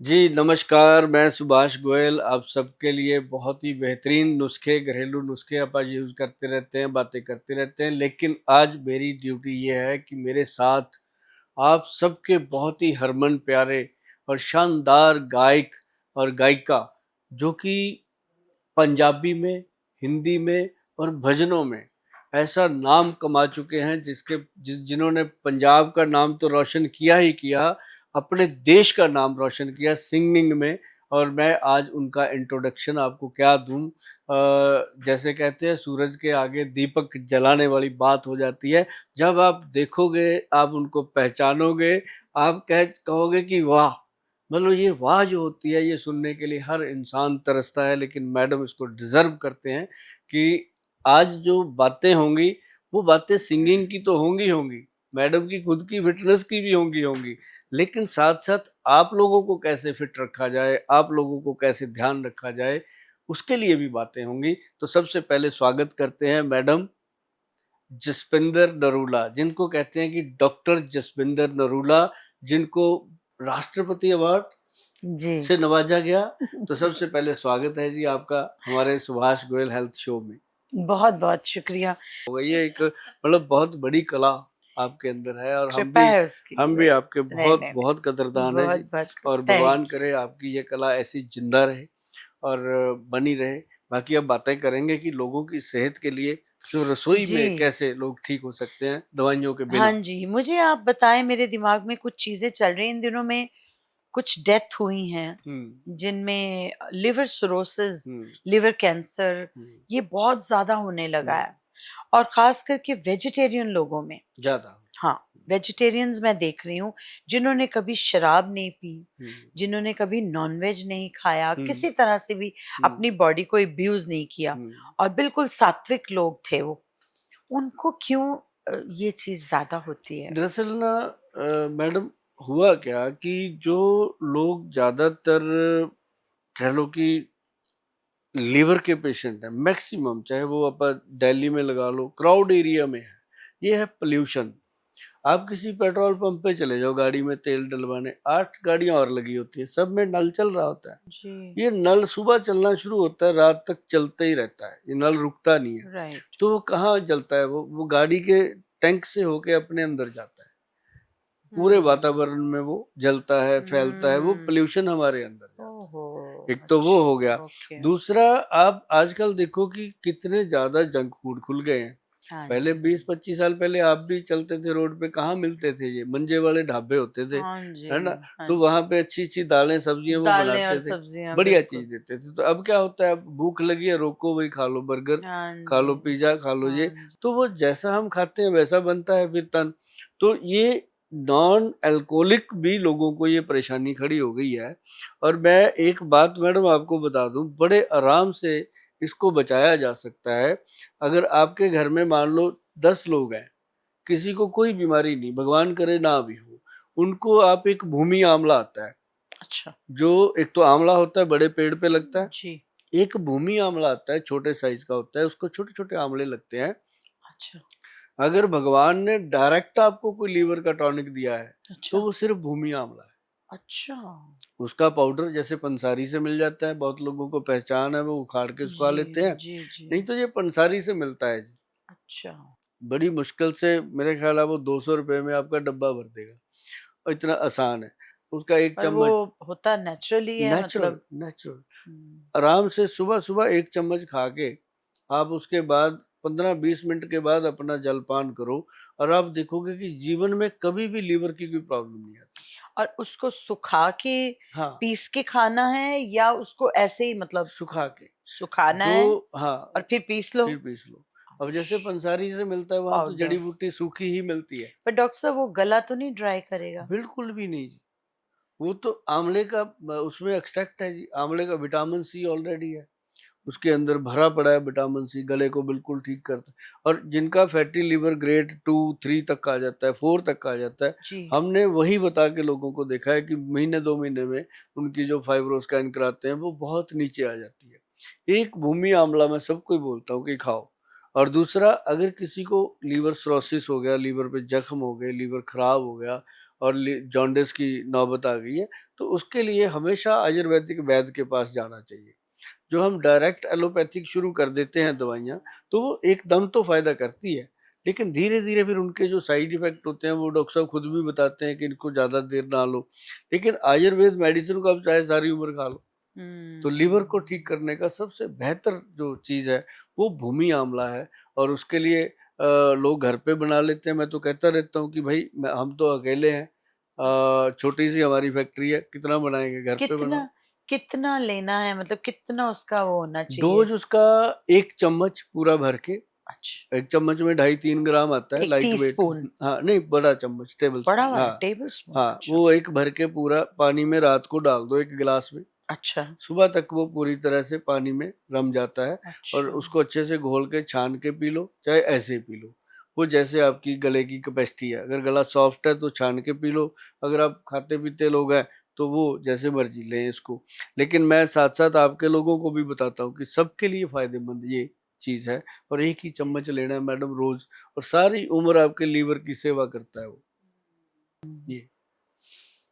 जी, नमस्कार। मैं सुभाष गोयल आप सबके लिए बहुत ही बेहतरीन नुस्खे, घरेलू नुस्खे अपन यूज़ करते रहते हैं, बातें करते रहते हैं। लेकिन आज मेरी ड्यूटी ये है कि मेरे साथ आप सबके बहुत ही हरमन प्यारे और शानदार गायक और गायिका, जो कि पंजाबी में, हिंदी में और भजनों में ऐसा नाम कमा चुके हैं, जिन्होंने पंजाब का नाम तो रोशन किया ही किया, अपने देश का नाम रोशन किया सिंगिंग में। और मैं आज उनका इंट्रोडक्शन आपको क्या दूं। जैसे कहते हैं सूरज के आगे दीपक जलाने वाली बात हो जाती है। जब आप देखोगे, आप उनको पहचानोगे, आप कहोगे कि वाह। मतलब ये वाह जो होती है, ये सुनने के लिए हर इंसान तरसता है। लेकिन मैडम इसको डिजर्व करते हैं कि आज जो बातें होंगी, वो बातें सिंगिंग की तो होंगी होंगी, मैडम की खुद की फिटनेस की भी होंगी होंगी, लेकिन साथ साथ आप लोगों को कैसे फिट रखा जाए, आप लोगों को कैसे ध्यान रखा जाए, उसके लिए भी बातें होंगी। तो सबसे पहले स्वागत करते हैं मैडम जसविंदर नरूला, जिनको कहते हैं कि डॉक्टर जसविंदर नरूला, जिनको राष्ट्रपति अवार्ड जी से नवाजा गया। तो सबसे पहले स्वागत है जी आपका हमारे सुभाष गोयल हेल्थ शो में। बहुत बहुत शुक्रिया। ये एक मतलब बहुत बड़ी कला आपके अंदर है, और कृपा है उसकी हम भी बस। आपके नहीं बहुत नहीं बहुत नहीं, कदरदान है जी। बहुत बहुत और भगवान थैंक यू। करे आपकी ये कला ऐसी जिंदा रहे और बनी रहे। बाकी अब बातें करेंगे कि लोगों की सेहत के लिए जो रसोई जी में कैसे लोग ठीक हो सकते हैं दवाइयों के हाँ बिना। जी, मुझे आप बताएं, मेरे दिमाग में कुछ चीजें चल रही हैं इन दिनों में। कुछ डेथ हुई हैं हम्म। जिनमें लिवर सिरोसिस, हम्म। लिवर कैंसर, हम्म। ये बहुत ज्यादा होने लगा हम्म। है। और खास करके वेजिटेरियन लोगों में। ज्यादा। हाँ, वेजिटेरियंस मैं देख रही हूँ जिन्होंने कभी शराब नहीं पी, हम्म। जिन्होंने कभी नॉनवेज नहीं खाया, हम्म। किसी तरह से भी हम्म। अपनी बॉडी को अब्यूज नहीं किया, हम्म। और बिल्कुल सात्विक लोग थे वो। उनको क्यों ये चीज ज्यादा होती है? दरअसल ना मैडम, हुआ क्या कि जो लोग ज्यादातर कह लो कि लीवर के पेशेंट हैं, मैक्सिमम, चाहे वो अपन दिल्ली में लगा लो, क्राउड एरिया में है, ये है पोल्यूशन। आप किसी पेट्रोल पंप पे चले जाओ गाड़ी में तेल डलवाने, 8 गाड़ियां और लगी होती है, सब में नल चल रहा होता है। जी। ये नल सुबह चलना शुरू होता है, रात तक चलता ही रहता है, ये नल रुकता नहीं है। राइट। तो वो कहाँ जलता है? वो गाड़ी के टैंक से होके अपने अंदर जाता है, पूरे हम्म। वातावरण में वो जलता है, फैलता है, वो हम्म। पोल्यूशन हमारे अंदर जाता ओहो। है। एक तो वो हो गया। अच्छा, ओके। दूसरा, आप आजकल देखो कि कितने ज्यादा जंक फूड खुल गए हैं। हाँ पहले जी। 20-25 साल पहले आप भी चलते थे रोड पे, कहाँ मिलते थे? ये मंजे वाले ढाबे होते थे, हाँ जी। है ना? हाँ तो जी। वहां पे अच्छी अच्छी दालें सब्जियां वो दालें और बनाते थे, सब्जियां, बढ़िया बिल्कुल। चीज देते थे। तो अब क्या होता है, अब भूख लगी है, रोको भाई, खा लो बर्गर, हाँ खा जी। लो पिज्जा, खा लो ये। हाँ जी। तो वो जैसा हम खाते हैं वैसा बनता है फिर तन। तो ये नॉन अल्कोहलिक भी लोगों को ये परेशानी खड़ी हो गई है। और मैं एक बात मैडम आपको बता दूं, बड़े आराम से इसको बचाया जा सकता है। अगर आपके घर में मान लो 10 लोग हैं, किसी को कोई बीमारी नहीं, भगवान करे ना भी हो, उनको आप एक भूमि आंवला आता है, अच्छा। जो एक तो आंवला होता है बड़े पेड़ पे लगता है, जी। एक भूमि आंवला आता है छोटे साइज का होता है, उसको छोटे छोटे आंवले लगते हैं। अच्छा। अगर भगवान ने डायरेक्ट आपको कोई लीवर का टॉनिक दिया है, तो अच्छा। वो सिर्फ भूमि आंवला है। अच्छा। उसका पाउडर जैसे पंसारी से मिल जाता है, बहुत लोगों को पहचान है, वो उखाड़ के सुखा जी। लेते हैं। जी। जी। नहीं तो ये पंसारी से मिलता है जी। अच्छा। बड़ी मुश्किल से, मेरे ख्याल है वो 200 रुपए में आपका डब्बा भर देगा, और इतना आसान है। उसका एक पर वो चम्मच होता नेचुरली है, नेचुरल मतलब। नेचुरल हम्म। आराम से सुबह सुबह एक चम्मच खा के आप उसके बाद 15-20 मिनट के बाद अपना जलपान करो, और आप देखोगे कि जीवन में कभी भी लीवर की कोई प्रॉब्लम नहीं आती। और उसको सुखा के हाँ, पीस के खाना है, या उसको ऐसे ही, मतलब सुखा के, सुखाना जो, है हाँ, और फिर पीस लो? फिर पीस लो। अब जैसे पंसारी से मिलता है, वहां तो जड़ी पाउडर। बूटी सूखी ही मिलती है। पर डॉक्टर साहब, वो गला तो नहीं ड्राई करेगा? बिल्कुल भी नहीं जी। वो तो आंवले का उसमें एक्सट्रैक्ट है जी, आंवले का विटामिन सी ऑलरेडी है, उसके अंदर भरा पड़ा है विटामिन सी, गले को बिल्कुल ठीक करता है। और जिनका फैटी लिवर ग्रेड 2-3 तक आ जाता है, 4 तक आ जाता है, जी। हमने वही बता के लोगों को देखा है कि महीने 2 महीने में उनकी जो फाइब्रो स्कैन कराते हैं वो बहुत नीचे आ जाती है। एक भूमि आंवला मैं सबको ही बोलता हूँ कि खाओ। और दूसरा, अगर किसी को लीवर सिरोसिस हो गया, लीवर पे जख्म हो गए, लीवर खराब हो गया, और जॉन्डिस की नौबत आ गई है, तो उसके लिए हमेशा आयुर्वेदिक वैद्य के पास जाना चाहिए। जो हम डायरेक्ट एलोपैथिक शुरू कर देते हैं दवाइयाँ, तो वो एकदम तो फ़ायदा करती है, लेकिन धीरे-धीरे फिर उनके जो साइड इफ़ेक्ट होते हैं वो डॉक्टर साहब खुद भी बताते हैं कि इनको ज़्यादा देर ना लो। लेकिन आयुर्वेद मेडिसिन को आप चाहे सारी उम्र खा लो। तो लीवर को ठीक करने का सबसे बेहतर जो चीज़ है, वो भूमि आंवला है, और उसके लिए लोग घर पे बना लेते हैं। मैं तो कहता रहता हूँ कि भई हम तो अकेले हैं, छोटी-सी हमारी फैक्ट्री है, कितना बनाएँगे, घर पे कितना बनाओ। कितना लेना है मतलब कितना उसका वो होना चाहिए? डोज़ उसका 1 चम्मच पूरा भर के, अच्छा, 1 चम्मच में ढाई 3 ग्राम आता है 1 लाइट वेट। टीस्पून हाँ, नहीं बड़ा चम्मच, टेबल बड़ा स्पून, वाला हाँ। टेबल स्पून हाँ, अच्छा, वो 1 भर के पूरा पानी में रात को डाल दो 1 गिलास में। अच्छा, सुबह तक वो पूरी तरह से पानी में रम जाता है, और अच्छा। उसको अच्छे से घोल के छान के पी लो, चाहे ऐसे ही पी लो। वो जैसे आपकी गले की कैपेसिटी है, अगर गला सॉफ्ट है तो छान के पी लो, अगर आप खाते-पीते लोग हैं तो वो जैसे मर्ज़ी लें इसको। लेकिन मैं साथ-साथ आपके लोगों को भी बताता हूँ कि सबके लिए फ़ायदेमंद ये चीज़ है, और 1 ही चम्मच लेना है मैडम रोज़, और सारी उम्र आपके लीवर की सेवा करता है वो। जी।